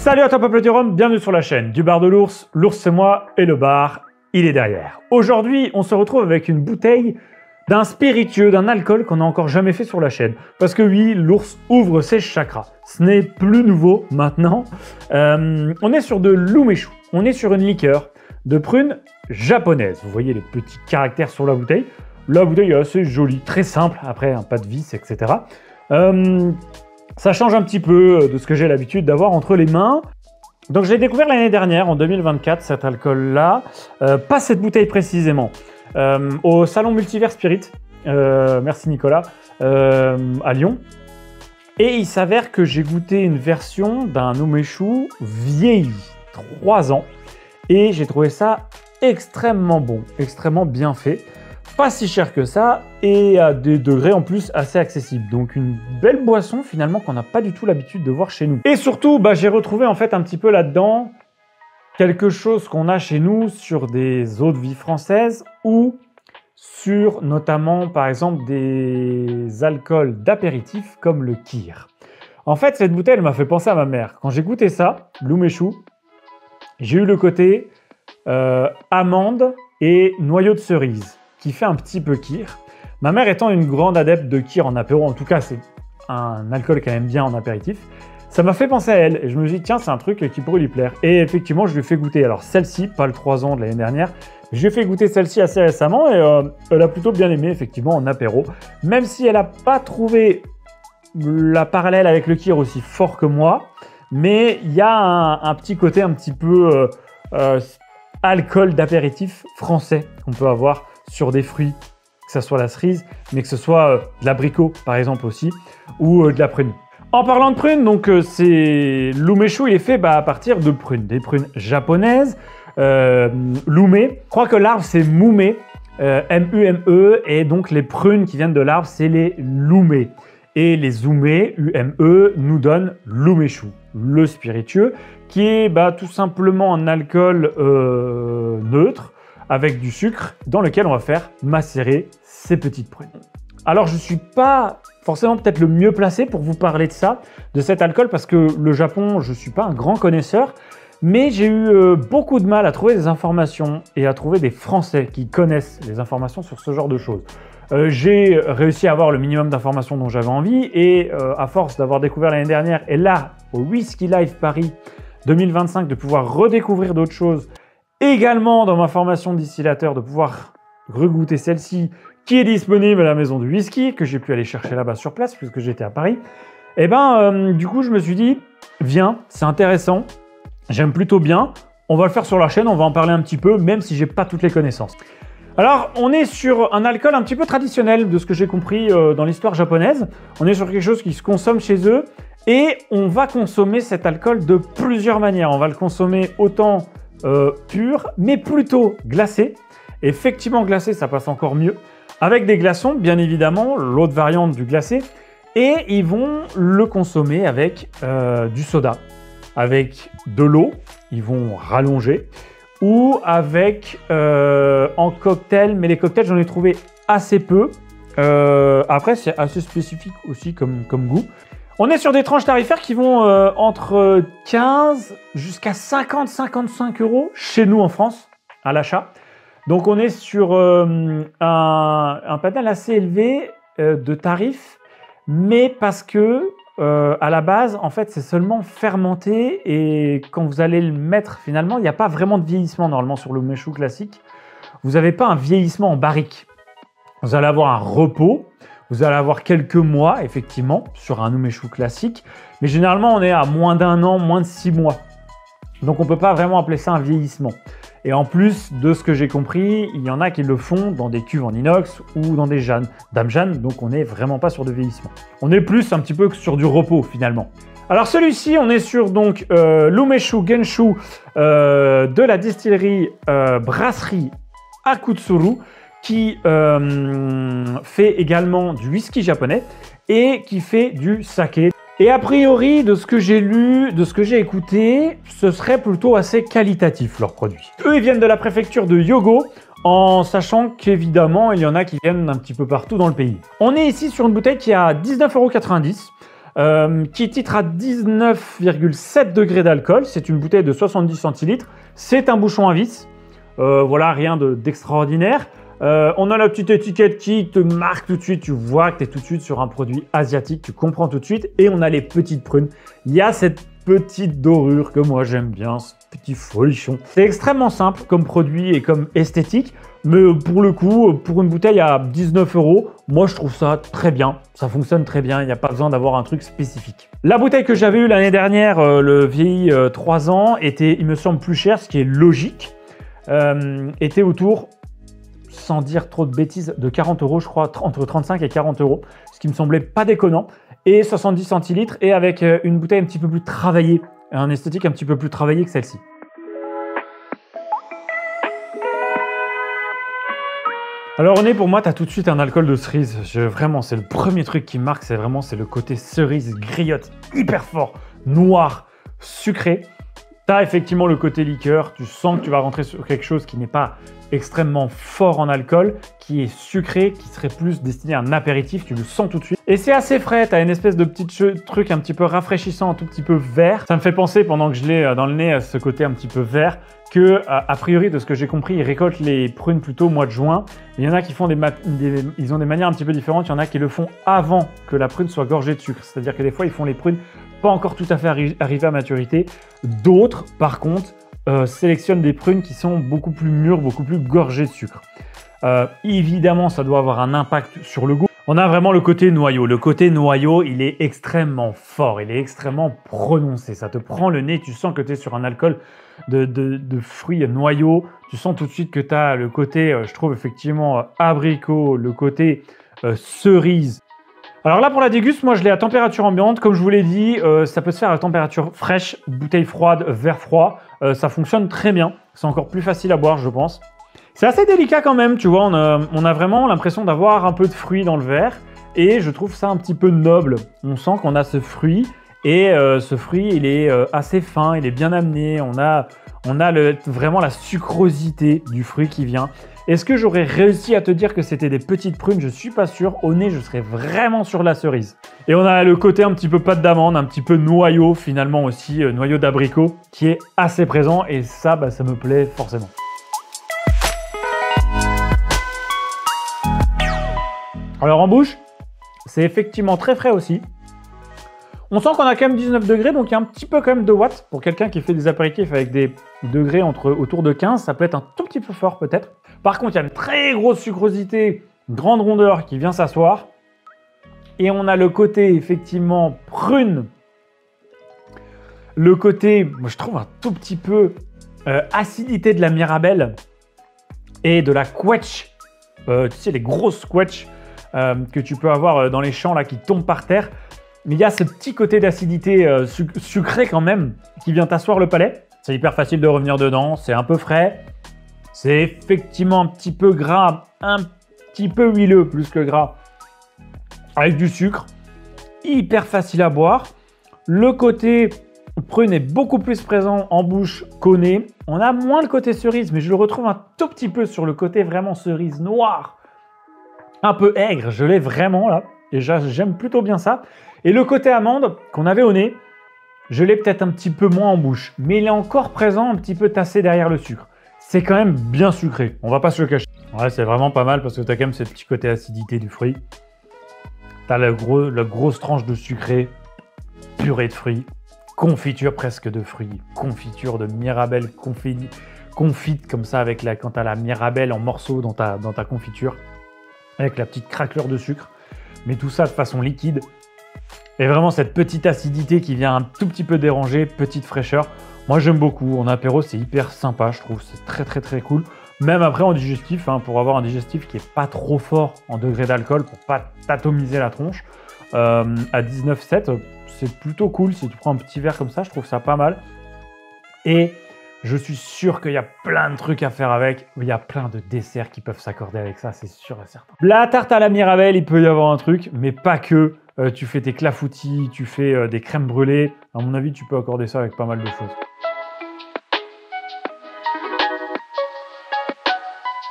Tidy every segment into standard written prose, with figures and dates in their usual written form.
Salut à toi peuple du rhum, bienvenue sur la chaîne du bar de l'ours. L'ours c'est moi et le bar, il est derrière. Aujourd'hui, on se retrouve avec une bouteille d'un spiritueux, d'un alcool qu'on n'a encore jamais fait sur la chaîne. Parce que oui, l'ours ouvre ses chakras. Ce n'est plus nouveau maintenant. On est sur de l'umeshu. On est sur une liqueur de prune japonaise. Vous voyez les petits caractères sur la bouteille. La bouteille est assez jolie, très simple. Après, un pas de vis, etc. Ça change un petit peu de ce que j'ai l'habitude d'avoir entre les mains. Donc je l'ai découvert l'année dernière, en 2024, cet alcool-là. Pas cette bouteille précisément. Au salon Multivers Spirit, merci Nicolas, à Lyon. Et il s'avère que j'ai goûté une version d'un umeshu vieilli, 3 ans. Et j'ai trouvé ça extrêmement bon, extrêmement bien fait. Pas si cher que ça et à des degrés en plus assez accessibles. Donc une belle boisson finalement qu'on n'a pas du tout l'habitude de voir chez nous. Et surtout, j'ai retrouvé en fait un petit peu là-dedans quelque chose qu'on a chez nous sur des eaux de vie françaises ou sur notamment par exemple des alcools d'apéritif comme le kir. En fait, cette bouteille m'a fait penser à ma mère. Quand j'ai goûté ça, l'umeshu, j'ai eu le côté amande et noyau de cerise, qui fait un petit peu kir. Ma mère étant une grande adepte de kir en apéro, en tout cas c'est un alcool qu'elle aime bien en apéritif, ça m'a fait penser à elle et je me suis dit tiens c'est un truc qui pourrait lui plaire. Et effectivement je lui ai fait goûter, alors celle-ci, pas le 3 ans de l'année dernière, je lui ai fait goûter celle-ci assez récemment et elle a plutôt bien aimé effectivement en apéro, même si elle n'a pas trouvé la parallèle avec le kir aussi fort que moi, mais il y a un petit côté un petit peu alcool d'apéritif français qu'on peut avoir sur des fruits, que ce soit la cerise, mais que ce soit de l'abricot par exemple aussi, ou de la prune. En parlant de prune, donc c'est l'umeshu, il est fait à partir de prunes, des prunes japonaises, l'ume. Je crois que l'arbre c'est mume, M-U-M-E, et donc les prunes qui viennent de l'arbre c'est les lume. Et les ume, U-M-E, nous donnent l'umeshu, le spiritueux, qui est tout simplement un alcool neutre, avec du sucre dans lequel on va faire macérer ces petites prunes. Alors je ne suis pas forcément peut-être le mieux placé pour vous parler de ça, de cet alcool, parce que le Japon, je ne suis pas un grand connaisseur, mais j'ai eu beaucoup de mal à trouver des informations et à trouver des Français qui connaissent les informations sur ce genre de choses. J'ai réussi à avoir le minimum d'informations dont j'avais envie et à force d'avoir découvert l'année dernière et là, au Whisky Live Paris 2025, de pouvoir redécouvrir d'autres choses, également dans ma formation de distillateur, de pouvoir regoûter celle-ci qui est disponible à la maison du whisky, que j'ai pu aller chercher là-bas sur place puisque j'étais à Paris. Et du coup, je me suis dit, viens, c'est intéressant, j'aime plutôt bien, on va le faire sur la chaîne, on va en parler un petit peu, même si j'ai pas toutes les connaissances. Alors, on est sur un alcool un petit peu traditionnel de ce que j'ai compris dans l'histoire japonaise. On est sur quelque chose qui se consomme chez eux et on va consommer cet alcool de plusieurs manières. On va le consommer autant pur, mais plutôt glacé. Effectivement, glacé, ça passe encore mieux. Avec des glaçons, bien évidemment, l'autre variante du glacé. Et ils vont le consommer avec du soda, avec de l'eau, ils vont rallonger, ou avec en cocktail, mais les cocktails, j'en ai trouvé assez peu. Après, c'est assez spécifique aussi comme goût. On est sur des tranches tarifaires qui vont entre 15 jusqu'à 50-55 € chez nous en France, à l'achat. Donc on est sur un panel assez élevé de tarifs, mais parce que à la base, en fait, c'est seulement fermenté et quand vous allez le mettre, finalement, il n'y a pas vraiment de vieillissement normalement sur le umeshu classique. Vous n'avez pas un vieillissement en barrique. Vous allez avoir un repos. Vous allez avoir quelques mois, effectivement, sur un umeshu classique. Mais généralement, on est à moins d'1 an, moins de 6 mois. Donc, on ne peut pas vraiment appeler ça un vieillissement. Et en plus de ce que j'ai compris, il y en a qui le font dans des cuves en inox ou dans des dames Jeanne. Donc, on n'est vraiment pas sur de vieillissement. On est plus un petit peu sur du repos, finalement. Alors, celui-ci, on est sur donc l'umeshu Genshu de la distillerie brasserie Akutsuru, qui fait également du whisky japonais et qui fait du saké. Et a priori, de ce que j'ai lu, de ce que j'ai écouté, ce serait plutôt assez qualitatif leurs produits. Eux, ils viennent de la préfecture de Hyogo, en sachant qu'évidemment, il y en a qui viennent un petit peu partout dans le pays. On est ici sur une bouteille qui est à 19,90 €. qui titre à 19,7 degrés d'alcool. C'est une bouteille de 70 centilitres. C'est un bouchon à vis. Voilà, rien d'extraordinaire. On a la petite étiquette qui te marque tout de suite. Tu vois que tu es tout de suite sur un produit asiatique. Tu comprends tout de suite. Et on a les petites prunes. Il y a cette petite dorure que moi j'aime bien, ce petit folichon. C'est extrêmement simple comme produit et comme esthétique. Mais pour le coup, pour une bouteille à 19 €, moi je trouve ça très bien. Ça fonctionne très bien, il n'y a pas besoin d'avoir un truc spécifique. La bouteille que j'avais eue l'année dernière, le vieilli 3 ans, était, il me semble, plus cher, ce qui est logique. Était autour, sans dire trop de bêtises, de 40 €, je crois, entre 35 et 40 €, ce qui me semblait pas déconnant. Et 70 centilitres, et avec une bouteille un petit peu plus travaillée, un esthétique un petit peu plus travaillé que celle-ci. Alors au nez, pour moi, tu as tout de suite un alcool de cerise. Vraiment, c'est le premier truc qui marque, c'est le côté cerise, griotte, hyper fort, noir, sucré. Tu as effectivement le côté liqueur, tu sens que tu vas rentrer sur quelque chose qui n'est pas extrêmement fort en alcool, qui est sucré, qui serait plus destiné à un apéritif, tu le sens tout de suite. Et c'est assez frais, tu as une espèce de petit truc un petit peu rafraîchissant, un tout petit peu vert. Ça me fait penser, pendant que je l'ai dans le nez, à ce côté un petit peu vert, que, a priori, de ce que j'ai compris, ils récoltent les prunes plutôt au mois de juin. Il y en a qui font ils ont des manières un petit peu différentes. Il y en a qui le font avant que la prune soit gorgée de sucre. C'est-à-dire que des fois, ils font les prunes pas encore tout à fait arrivées à maturité. D'autres, par contre, sélectionnent des prunes qui sont beaucoup plus mûres, beaucoup plus gorgées de sucre. Évidemment, ça doit avoir un impact sur le goût. On a vraiment le côté noyau. Le côté noyau, il est extrêmement fort, il est extrêmement prononcé. Ça te prend le nez, tu sens que tu es sur un alcool de fruits noyaux. Tu sens tout de suite que tu as le côté, je trouve effectivement, abricot, le côté cerise. Alors là, pour la déguste, moi je l'ai à température ambiante. Comme je vous l'ai dit, ça peut se faire à température fraîche, bouteille froide, verre froid. Ça fonctionne très bien. C'est encore plus facile à boire, je pense. C'est assez délicat quand même, tu vois, on a vraiment l'impression d'avoir un peu de fruit dans le verre et je trouve ça un petit peu noble. On sent qu'on a ce fruit et ce fruit, il est assez fin, il est bien amené, on a vraiment la sucrosité du fruit qui vient. Est-ce que j'aurais réussi à te dire que c'était des petites prunes? Je suis pas sûr. Au nez, je serais vraiment sur la cerise. Et on a le côté un petit peu pâte d'amande, un petit peu noyau finalement aussi, noyau d'abricot, qui est assez présent et ça, ça me plaît forcément. Alors en bouche, c'est effectivement très frais aussi. On sent qu'on a quand même 19 degrés, donc il y a un petit peu quand même de watts. Pour quelqu'un qui fait des apéritifs avec des degrés autour de 15, ça peut être un tout petit peu fort peut-être. Par contre, il y a une très grosse sucrosité, grande rondeur qui vient s'asseoir. Et on a le côté effectivement prune. Le côté, moi je trouve un tout petit peu acidité de la mirabelle et de la quetch. Tu sais, les grosses quetch que tu peux avoir dans les champs là qui tombent par terre. Mais il y a ce petit côté d'acidité sucrée quand même qui vient t'asseoir le palais. C'est hyper facile de revenir dedans, c'est un peu frais. C'est effectivement un petit peu gras, un petit peu huileux plus que gras. Avec du sucre, hyper facile à boire. Le côté prune est beaucoup plus présent en bouche qu'au nez. On a moins le côté cerise, mais je le retrouve un tout petit peu sur le côté vraiment cerise noire. Un peu aigre, je l'ai vraiment là. Et j'aime plutôt bien ça. Et le côté amande qu'on avait au nez, je l'ai peut-être un petit peu moins en bouche. Mais il est encore présent, un petit peu tassé derrière le sucre. C'est quand même bien sucré, on va pas se le cacher. Ouais, c'est vraiment pas mal parce que tu as quand même ce petit côté acidité du fruit. Tu as la grosse tranche de sucré, purée de fruits, confiture presque de fruits, confiture de mirabelle confite comme ça avec quand tu as la mirabelle en morceaux dans ta confiture, avec la petite craquelure de sucre. Mais tout ça de façon liquide. Et vraiment cette petite acidité qui vient un tout petit peu déranger, petite fraîcheur. Moi j'aime beaucoup, en apéro c'est hyper sympa, je trouve, c'est très très très cool. Même après en digestif, pour avoir un digestif qui n'est pas trop fort en degré d'alcool, pour pas t'atomiser la tronche, à 19,7, c'est plutôt cool. Si tu prends un petit verre comme ça, je trouve ça pas mal. Et je suis sûr qu'il y a plein de trucs à faire avec, il y a plein de desserts qui peuvent s'accorder avec ça, c'est sûr et certain. La tarte à la mirabelle, il peut y avoir un truc, mais pas que. Tu fais tes clafoutis, tu fais des crèmes brûlées. À mon avis, tu peux accorder ça avec pas mal de choses.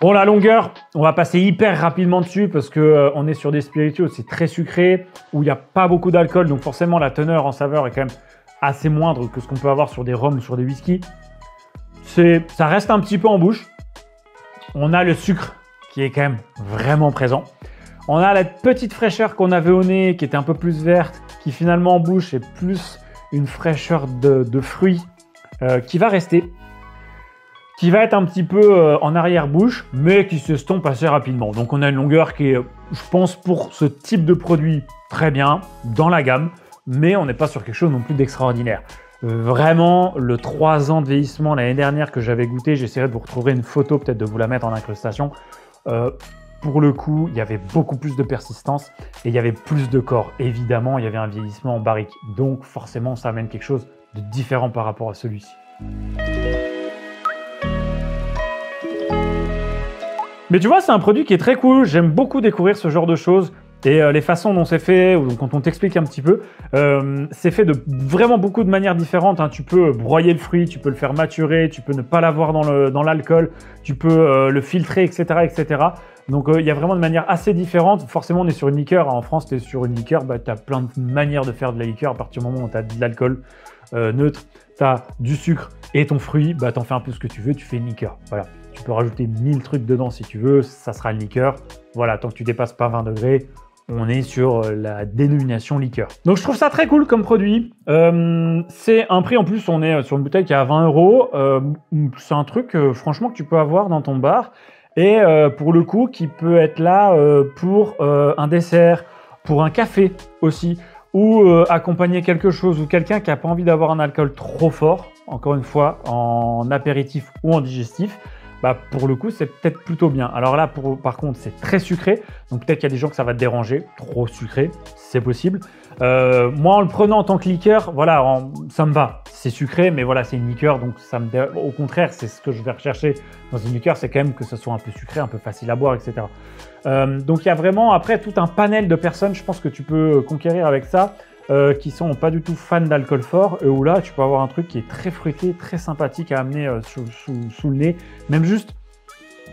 Bon, la longueur, on va passer hyper rapidement dessus parce que on est sur des spiritueux, c'est très sucré, où il n'y a pas beaucoup d'alcool, donc forcément la teneur en saveur est quand même assez moindre que ce qu'on peut avoir sur des rhums ou sur des whiskies. Ça reste un petit peu en bouche. On a le sucre qui est quand même vraiment présent. On a la petite fraîcheur qu'on avait au nez, qui était un peu plus verte, qui finalement en bouche est plus une fraîcheur de fruits qui va rester, qui va être un petit peu en arrière-bouche, mais qui s'estompe assez rapidement. Donc on a une longueur qui est, je pense, pour ce type de produit, très bien, dans la gamme, mais on n'est pas sur quelque chose non plus d'extraordinaire. Vraiment, le 3 ans de vieillissement l'année dernière que j'avais goûté, j'essaierai de vous retrouver une photo, peut-être de vous la mettre en incrustation. Pour le coup, il y avait beaucoup plus de persistance et il y avait plus de corps. Évidemment, il y avait un vieillissement en barrique. Donc forcément, ça amène quelque chose de différent par rapport à celui-ci. Mais tu vois, c'est un produit qui est très cool. J'aime beaucoup découvrir ce genre de choses. Et les façons dont c'est fait, ou quand on t'explique un petit peu, c'est fait de vraiment beaucoup de manières différentes. Hein. Tu peux broyer le fruit, tu peux le faire maturer, tu peux ne pas l'avoir dans l'alcool, tu peux le filtrer, etc. etc. Donc il y a vraiment de manières assez différentes. Forcément, on est sur une liqueur. En France, tu es sur une liqueur, tu as plein de manières de faire de la liqueur. À partir du moment où tu as de l'alcool neutre, tu as du sucre et ton fruit, tu en fais un peu ce que tu veux, tu fais une liqueur. Voilà. Tu peux rajouter 1000 trucs dedans si tu veux, ça sera une liqueur. Voilà, tant que tu dépasses pas 20 degrés, on est sur la dénomination liqueur. Donc je trouve ça très cool comme produit. C'est un prix, en plus, on est sur une bouteille qui est à 20 €. C'est un truc, franchement, que tu peux avoir dans ton bar. Et pour le coup, qui peut être là pour un dessert, pour un café aussi, ou accompagner quelque chose, ou quelqu'un qui n'a pas envie d'avoir un alcool trop fort, encore une fois, en apéritif ou en digestif. Pour le coup, c'est peut-être plutôt bien. Alors là, par contre, c'est très sucré. Donc peut-être qu'il y a des gens que ça va te déranger. Trop sucré, c'est possible. Moi, en le prenant en tant que liqueur, voilà, ça me va. C'est sucré, mais voilà, c'est une liqueur. Donc au contraire, c'est ce que je vais rechercher dans une liqueur. C'est quand même que ce soit un peu sucré, un peu facile à boire, etc. Donc il y a vraiment, après, tout un panel de personnes, je pense, que tu peux conquérir avec ça. Qui sont pas du tout fans d'alcool fort, où là tu peux avoir un truc qui est très fruité, très sympathique à amener sous le nez, même juste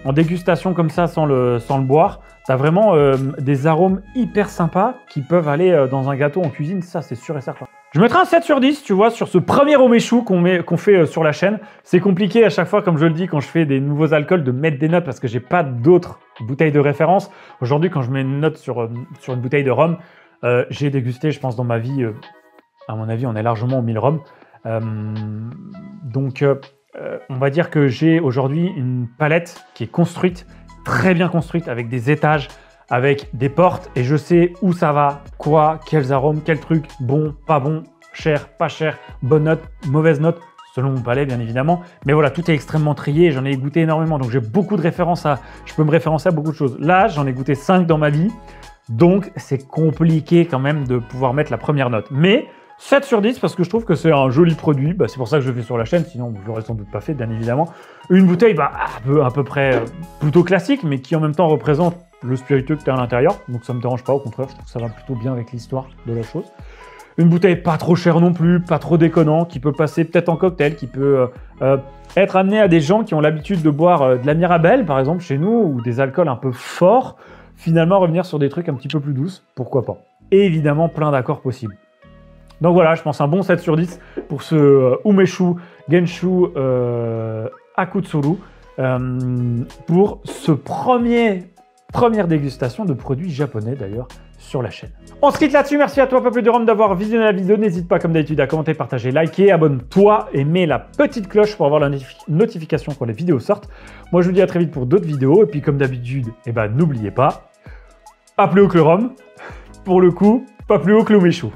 en dégustation comme ça sans le boire. Tu as vraiment des arômes hyper sympas qui peuvent aller dans un gâteau en cuisine, ça c'est sûr et certain. Je mettrai un 7 sur 10, tu vois, sur ce premier Omeshu qu'on fait sur la chaîne. C'est compliqué à chaque fois, comme je le dis, quand je fais des nouveaux alcools, de mettre des notes parce que j'ai pas d'autres bouteilles de référence. Aujourd'hui, quand je mets une note sur une bouteille de rhum, j'ai dégusté, je pense, dans ma vie, à mon avis, on est largement au 1000 rhum. Donc, on va dire que j'ai aujourd'hui une palette qui est construite, très bien construite, avec des étages, avec des portes, et je sais où ça va, quoi, quels arômes, quels trucs, bon, pas bon, cher, pas cher, bonne note, mauvaise note, selon mon palais, bien évidemment. Mais voilà, tout est extrêmement trié, j'en ai goûté énormément, donc j'ai beaucoup de références je peux me référencer à beaucoup de choses. Là, j'en ai goûté 5 dans ma vie. Donc, c'est compliqué quand même de pouvoir mettre la première note. Mais 7 sur 10 parce que je trouve que c'est un joli produit. C'est pour ça que je le fais sur la chaîne, sinon je l'aurais sans doute pas fait, bien évidemment. Une bouteille à peu près plutôt classique, mais qui en même temps représente le spiritueux que tu as à l'intérieur. Donc ça me dérange pas, au contraire, je trouve que ça va plutôt bien avec l'histoire de la chose. Une bouteille pas trop chère non plus, pas trop déconnant, qui peut passer peut-être en cocktail, qui peut être amené à des gens qui ont l'habitude de boire de la Mirabelle, par exemple, chez nous, ou des alcools un peu forts. Finalement, revenir sur des trucs un petit peu plus douces, pourquoi pas. Et évidemment, plein d'accords possibles. Donc voilà, je pense un bon 7 sur 10 pour ce Umeshu Genshu Akutsuru, pour ce première dégustation de produits japonais d'ailleurs sur la chaîne. On se quitte là-dessus, merci à toi Peuple de Rome d'avoir visionné la vidéo, n'hésite pas comme d'habitude à commenter, partager, liker, abonne-toi et mets la petite cloche pour avoir la notification quand les vidéos sortent. Moi je vous dis à très vite pour d'autres vidéos, et puis comme d'habitude, n'oubliez pas, pas plus haut que le rhum, pour le coup, pas plus haut que l'Umeshu.